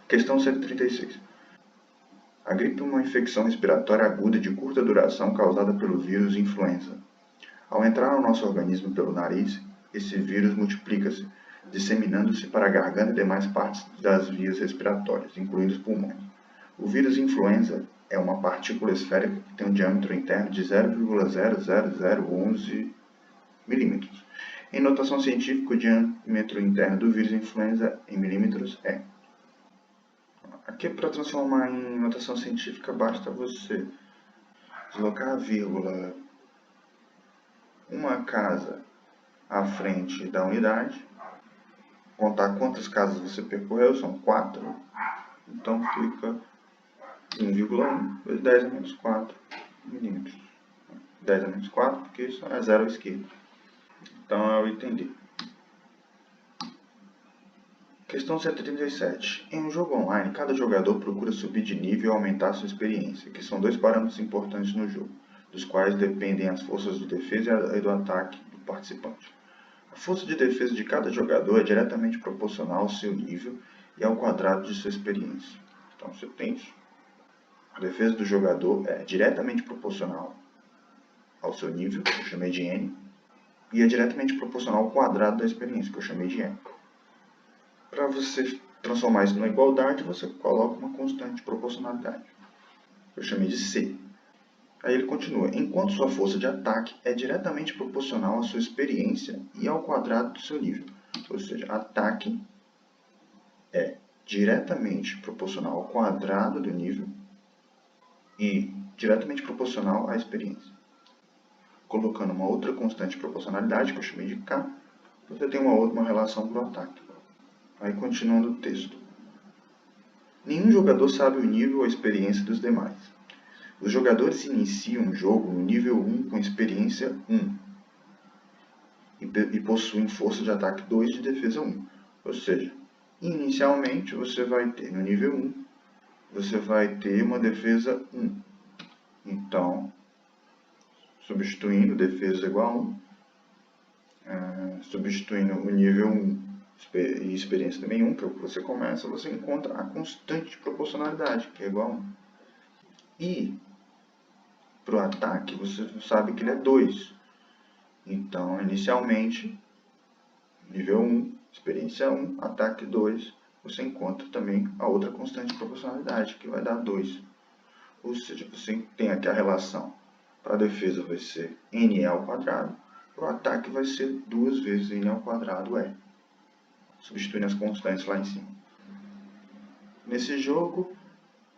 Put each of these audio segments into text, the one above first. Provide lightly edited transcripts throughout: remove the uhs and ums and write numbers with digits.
Questão 136. A gripe é uma infecção respiratória aguda de curta duração causada pelo vírus influenza. Ao entrar no nosso organismo pelo nariz, esse vírus multiplica-se, disseminando-se para a garganta e demais partes das vias respiratórias, incluindo os pulmões. O vírus influenza é uma partícula esférica que tem um diâmetro interno de 0,00011 milímetros. Em notação científica, o diâmetro interno do vírus influenza em milímetros é. Aqui, para transformar em notação científica, basta você deslocar a vírgula uma casa à frente da unidade, contar quantas casas você percorreu, são 4, então fica 1,1 vezes 10 a menos 4 milímetros. 10 a menos 4, porque isso é 0 à esquerda. Então eu entendi. Questão 137. Em um jogo online, cada jogador procura subir de nível e aumentar sua experiência, que são dois parâmetros importantes no jogo, dos quais dependem as forças de defesa e do ataque do participante. A força de defesa de cada jogador é diretamente proporcional ao seu nível e ao quadrado de sua experiência. Então você tem isso. A defesa do jogador é diretamente proporcional ao seu nível, que eu chamei de N, e é diretamente proporcional ao quadrado da experiência, que eu chamei de M. Para você transformar isso numa igualdade, você coloca uma constante de proporcionalidade, que eu chamei de C. Aí ele continua. Enquanto sua força de ataque é diretamente proporcional à sua experiência e ao quadrado do seu nível. Ou seja, ataque é diretamente proporcional ao quadrado do nível e diretamente proporcional à experiência. Colocando uma outra constante de proporcionalidade, que eu chamei de K, você tem uma relação para o ataque. Aí continuando o texto. Nenhum jogador sabe o nível ou a experiência dos demais. Os jogadores iniciam o jogo no nível 1 com experiência 1 e possuem força de ataque 2 de defesa 1. Ou seja, inicialmente você vai ter no nível 1, você vai ter uma defesa 1. Então, substituindo defesa igual a 1, substituindo o nível 1 e experiência também 1, que é o que você começa, você encontra a constante de proporcionalidade, que é igual a 1. E para o ataque, você sabe que ele é 2. Então, inicialmente, nível 1, experiência 1, ataque 2, você encontra também a outra constante de proporcionalidade, que vai dar 2. Ou seja, você tem aqui a relação. Para a defesa vai ser N ao quadrado, para o ataque vai ser 2 vezes N ao quadrado E. Substituindo as constantes lá em cima. Nesse jogo,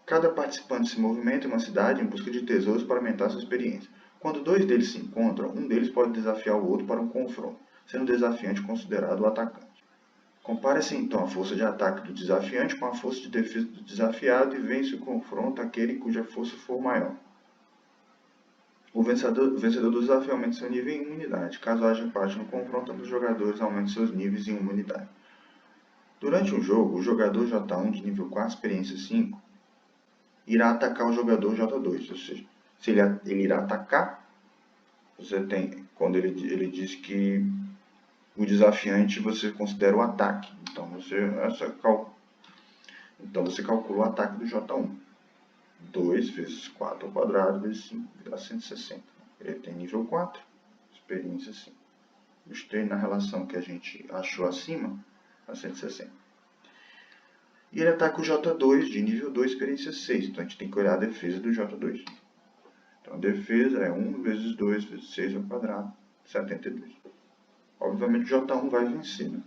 cada participante se movimenta em uma cidade em busca de tesouros para aumentar sua experiência. Quando dois deles se encontram, um deles pode desafiar o outro para um confronto, sendo o desafiante considerado o atacante. Compare-se então a força de ataque do desafiante com a força de defesa do desafiado e vence o confronto aquele cuja força for maior. O vencedor do desafio aumenta seu nível em 1 unidade. Caso haja empate no confronto, os jogadores aumentam seus níveis em 1 unidade. Durante o jogo, o jogador J1 de nível 4, experiência 5, irá atacar o jogador J2, ou seja, se ele irá atacar, você tem, quando ele diz que o desafiante você considera o ataque, então você calcula o ataque do J1, 2 vezes 4 ao quadrado vezes 5 dá 160, ele tem nível 4, experiência 5, gostei na relação que a gente achou acima, a 160. E ele ataca o J2 de nível 2, experiência 6. Então a gente tem que olhar a defesa do J2. Então a defesa é 1 vezes 2 vezes 6 ao quadrado, 72. Obviamente o J1 vai vencer. Né?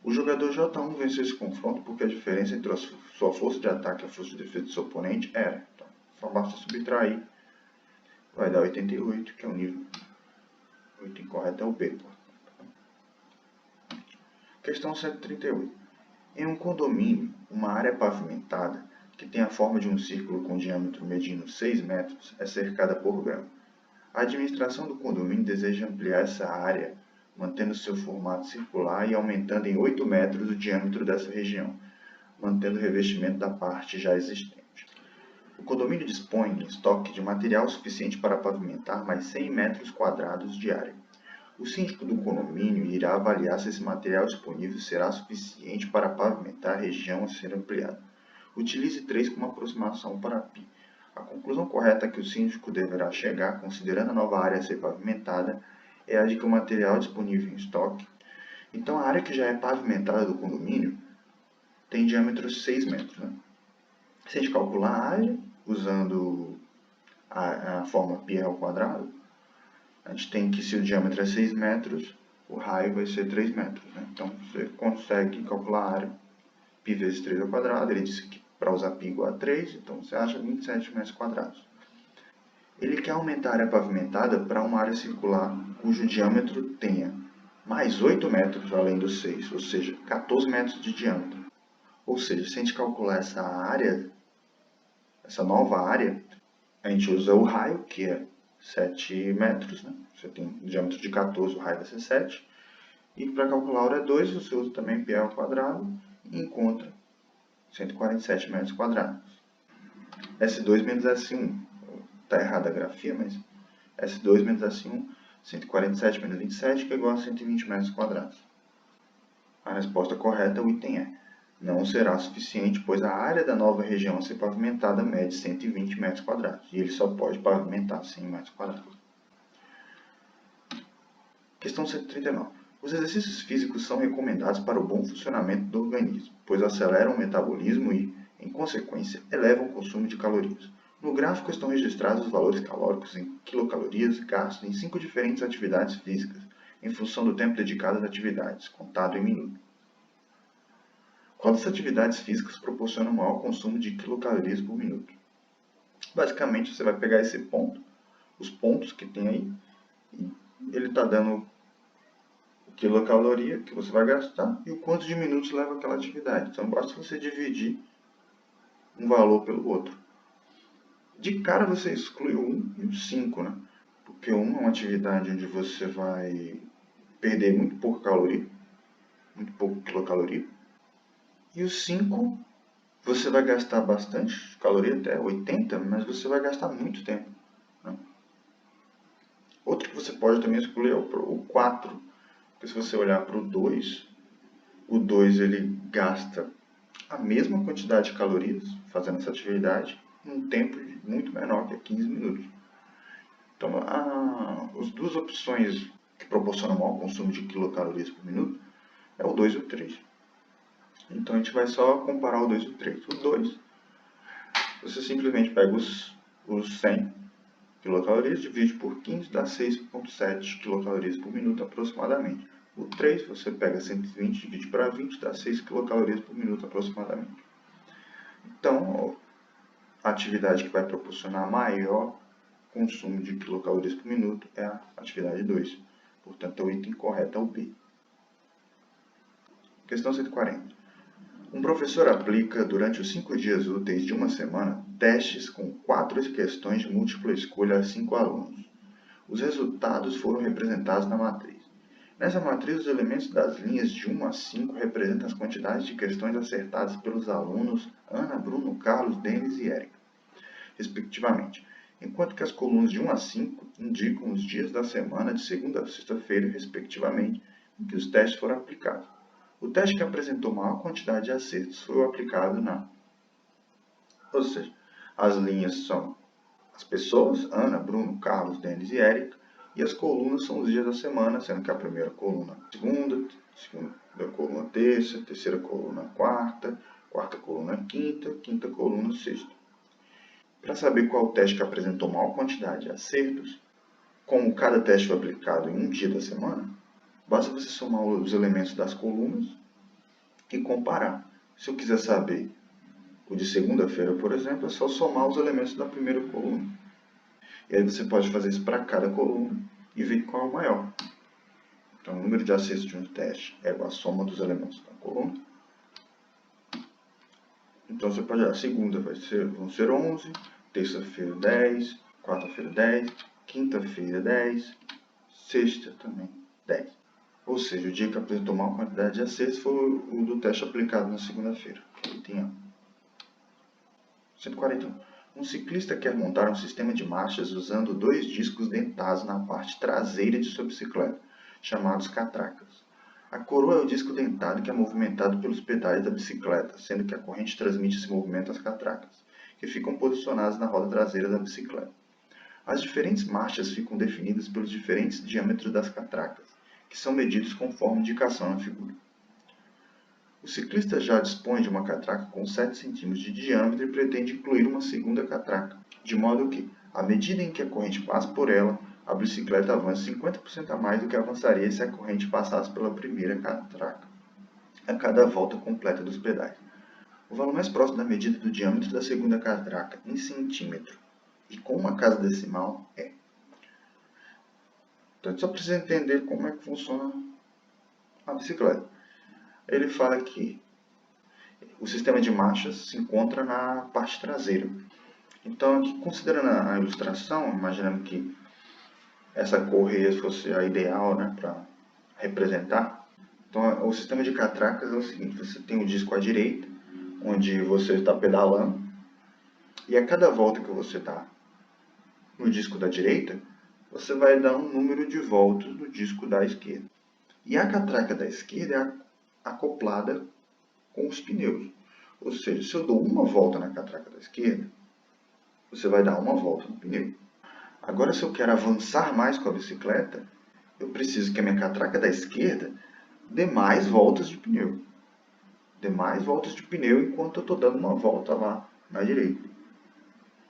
O jogador J1 venceu esse confronto porque a diferença entre a sua força de ataque e a força de defesa do seu oponente era. Então, só basta subtrair. Vai dar 88, que é o nível. 8 incorreto é o B. Questão 138. Em um condomínio, uma área pavimentada, que tem a forma de um círculo com diâmetro medindo 6 metros, é cercada por grama. A administração do condomínio deseja ampliar essa área, mantendo seu formato circular e aumentando em 8 metros o diâmetro dessa região, mantendo o revestimento da parte já existente. O condomínio dispõe em estoque de material suficiente para pavimentar mais 100 metros quadrados de área. O síndico do condomínio irá avaliar se esse material disponível será suficiente para pavimentar a região a ser ampliada. Utilize 3 como aproximação para π. A conclusão correta a que o síndico deverá chegar, considerando a nova área a ser pavimentada, é a de que o material disponível em estoque. Então, a área que já é pavimentada do condomínio tem diâmetro 6 metros. Né? Se a gente calcular a área, usando a forma πr ao quadrado, a gente tem que, se o diâmetro é 6 metros, o raio vai ser 3 metros. Né? Então, você consegue calcular a área π vezes 3 ao quadrado. Ele disse que para usar π igual a 3, então você acha 27 metros quadrados. Ele quer aumentar a área pavimentada para uma área circular cujo diâmetro tenha mais 8 metros além dos 6, ou seja, 14 metros de diâmetro. Ou seja, se a gente calcular essa área, essa nova área, a gente usa o raio, que é 7 metros, né? Você tem um diâmetro de 14, o raio vai ser 7. E para calcular a área 2, você usa também π ao quadrado e encontra 147 metros quadrados. S2 menos S1. Está errada a grafia, mas S2 menos S1, 147 menos 27, que é igual a 120 metros quadrados. A resposta correta, o item E. Não será suficiente, pois a área da nova região a ser pavimentada mede 120 metros quadrados, e ele só pode pavimentar 100 metros quadrados. Questão 139. Os exercícios físicos são recomendados para o bom funcionamento do organismo, pois aceleram o metabolismo e, em consequência, elevam o consumo de calorias. No gráfico estão registrados os valores calóricos em quilocalorias gastos em 5 diferentes atividades físicas, em função do tempo dedicado às atividades, contado em minutos. Qual das atividades físicas proporciona o maior consumo de quilocalorias por minuto? Basicamente, você vai pegar esse ponto, os pontos que tem aí, e ele está dando o quilocaloria que você vai gastar e o quanto de minutos leva aquela atividade. Então, basta você dividir um valor pelo outro. De cara, você exclui o 1 e o 5, né? Porque o 1 é uma atividade onde você vai perder muito pouca caloria, muito pouco quilocaloria. E o 5, você vai gastar bastante caloria, até 80, mas você vai gastar muito tempo. Né? Outro que você pode também excluir é o 4. Porque se você olhar para o 2 ele gasta a mesma quantidade de calorias fazendo essa atividade em um tempo muito menor, que é 15 minutos. Então, as duas opções que proporcionam maior consumo de quilocalorias por minuto é o 2 e o 3. Então, a gente vai só comparar o 2 e o 3. O 2, você simplesmente pega os 100 quilocalorias, divide por 15, dá 6,7 quilocalorias por minuto aproximadamente. O 3, você pega 120, divide para 20, dá 6 quilocalorias por minuto aproximadamente. Então, a atividade que vai proporcionar maior consumo de quilocalorias por minuto é a atividade 2. Portanto, o item correto é o B. Questão 140. Um professor aplica, durante os 5 dias úteis de uma semana, testes com 4 questões de múltipla escolha a 5 alunos. Os resultados foram representados na matriz. Nessa matriz, os elementos das linhas de 1 a 5 representam as quantidades de questões acertadas pelos alunos Ana, Bruno, Carlos, Denis e Érica, respectivamente, enquanto que as colunas de 1 a 5 indicam os dias da semana de segunda a sexta-feira, respectivamente, em que os testes foram aplicados. O teste que apresentou maior quantidade de acertos foi o aplicado na... Ou seja, as linhas são as pessoas, Ana, Bruno, Carlos, Denis e Érica, e as colunas são os dias da semana, sendo que a primeira coluna segunda coluna terça, terceira coluna quarta, quarta coluna quinta, quinta coluna sexta. Para saber qual teste que apresentou maior quantidade de acertos, como cada teste foi aplicado em um dia da semana, basta você somar os elementos das colunas e comparar. Se eu quiser saber o de segunda-feira, por exemplo, é só somar os elementos da primeira coluna. E aí você pode fazer isso para cada coluna e ver qual é o maior. Então, o número de acertos de um teste é igual à soma dos elementos da coluna. Então, você pode olhar, segunda vão ser 11, terça-feira 10, quarta-feira 10, quinta-feira 10, sexta também 10. Ou seja, o dia que apresentou maior quantidade de acertos foi o do teste aplicado na segunda-feira. Item A. 141. Um ciclista quer montar um sistema de marchas usando 2 discos dentados na parte traseira de sua bicicleta, chamados catracas. A coroa é o disco dentado que é movimentado pelos pedais da bicicleta, sendo que a corrente transmite esse movimento às catracas, que ficam posicionadas na roda traseira da bicicleta. As diferentes marchas ficam definidas pelos diferentes diâmetros das catracas, que são medidos conforme indicação na figura. O ciclista já dispõe de uma catraca com 7 cm de diâmetro e pretende incluir uma segunda catraca, de modo que, à medida em que a corrente passa por ela, a bicicleta avança 50% a mais do que avançaria se a corrente passasse pela primeira catraca, a cada volta completa dos pedais. O valor mais próximo da medida do diâmetro da segunda catraca em centímetro e com uma casa decimal é. Então, a gente só precisa entender como é que funciona a bicicleta. Ele fala que o sistema de marchas se encontra na parte traseira. Então, aqui, considerando a ilustração, imaginando que essa correia fosse a ideal, né, para representar. Então, o sistema de catracas é o seguinte: você tem o disco à direita, onde você está pedalando, e a cada volta que você dá no disco da direita, você vai dar um número de voltas no disco da esquerda. E a catraca da esquerda é acoplada com os pneus. Ou seja, se eu dou uma volta na catraca da esquerda, você vai dar uma volta no pneu. Agora, se eu quero avançar mais com a bicicleta, eu preciso que a minha catraca da esquerda dê mais voltas de pneu. Dê mais voltas de pneu enquanto eu estou dando uma volta lá na direita.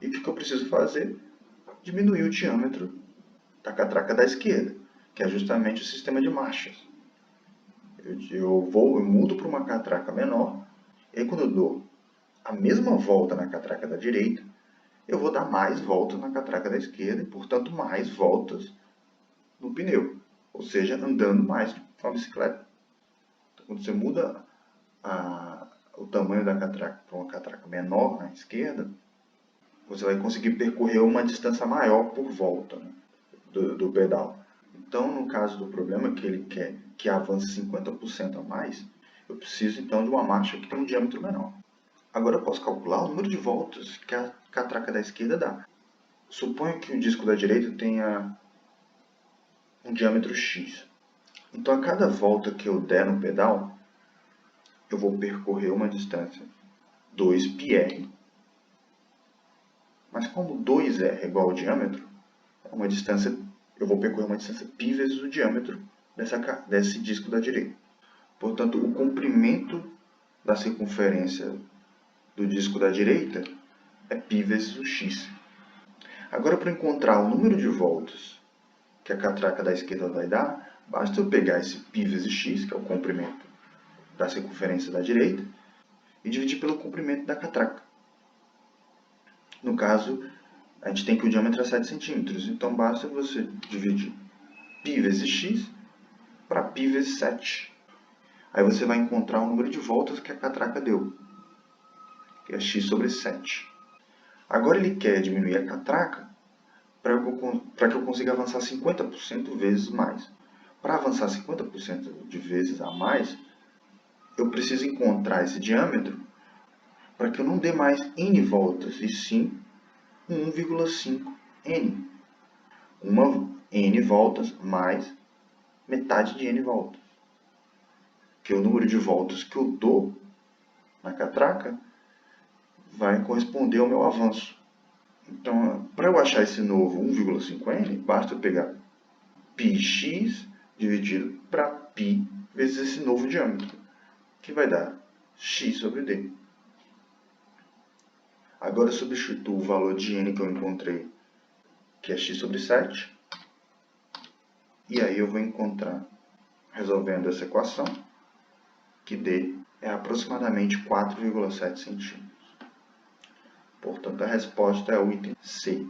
E o que eu preciso fazer? Diminuir o diâmetro da catraca da esquerda, que é justamente o sistema de marchas. Eu mudo para uma catraca menor, e aí quando eu dou a mesma volta na catraca da direita, eu vou dar mais voltas na catraca da esquerda e, portanto, mais voltas no pneu, ou seja, andando mais com a bicicleta. Então, quando você muda o tamanho da catraca para uma catraca menor na esquerda, você vai conseguir percorrer uma distância maior por volta, né, do pedal. Então, no caso do problema que ele quer que avance 50% a mais, eu preciso então de uma marcha que tem um diâmetro menor. Agora eu posso calcular o número de voltas que a catraca da esquerda dá. Suponho que o disco da direita tenha um diâmetro x. Então, a cada volta que eu der no pedal, eu vou percorrer uma distância 2πr. Mas como 2r é igual ao diâmetro, eu vou percorrer uma distância π vezes o diâmetro desse disco da direita. Portanto, o comprimento da circunferência do disco da direita é π vezes o x. Agora, para encontrar o número de voltas que a catraca da esquerda vai dar, basta eu pegar esse π vezes x, que é o comprimento da circunferência da direita, e dividir pelo comprimento da catraca. No caso, a gente tem que o diâmetro é 7 centímetros, então basta você dividir π vezes x para π vezes 7. Aí você vai encontrar o número de voltas que a catraca deu, que é x sobre 7. Agora ele quer diminuir a catraca para que eu consiga avançar 50% vezes mais. Para avançar 50% de vezes a mais, eu preciso encontrar esse diâmetro para que eu não dê mais n voltas, e sim 1,5 n. Uma n voltas mais metade de n voltas. Que é o número de voltas que eu dou na catraca vai corresponder ao meu avanço. Então, para eu achar esse novo 1,5n, basta eu pegar πx dividido para π vezes esse novo diâmetro, que vai dar x sobre d. Agora eu substituo o valor de n que eu encontrei, que é x sobre 7, e aí eu vou encontrar, resolvendo essa equação, que d é aproximadamente 4,7 centímetros. Portanto, a resposta é o item C.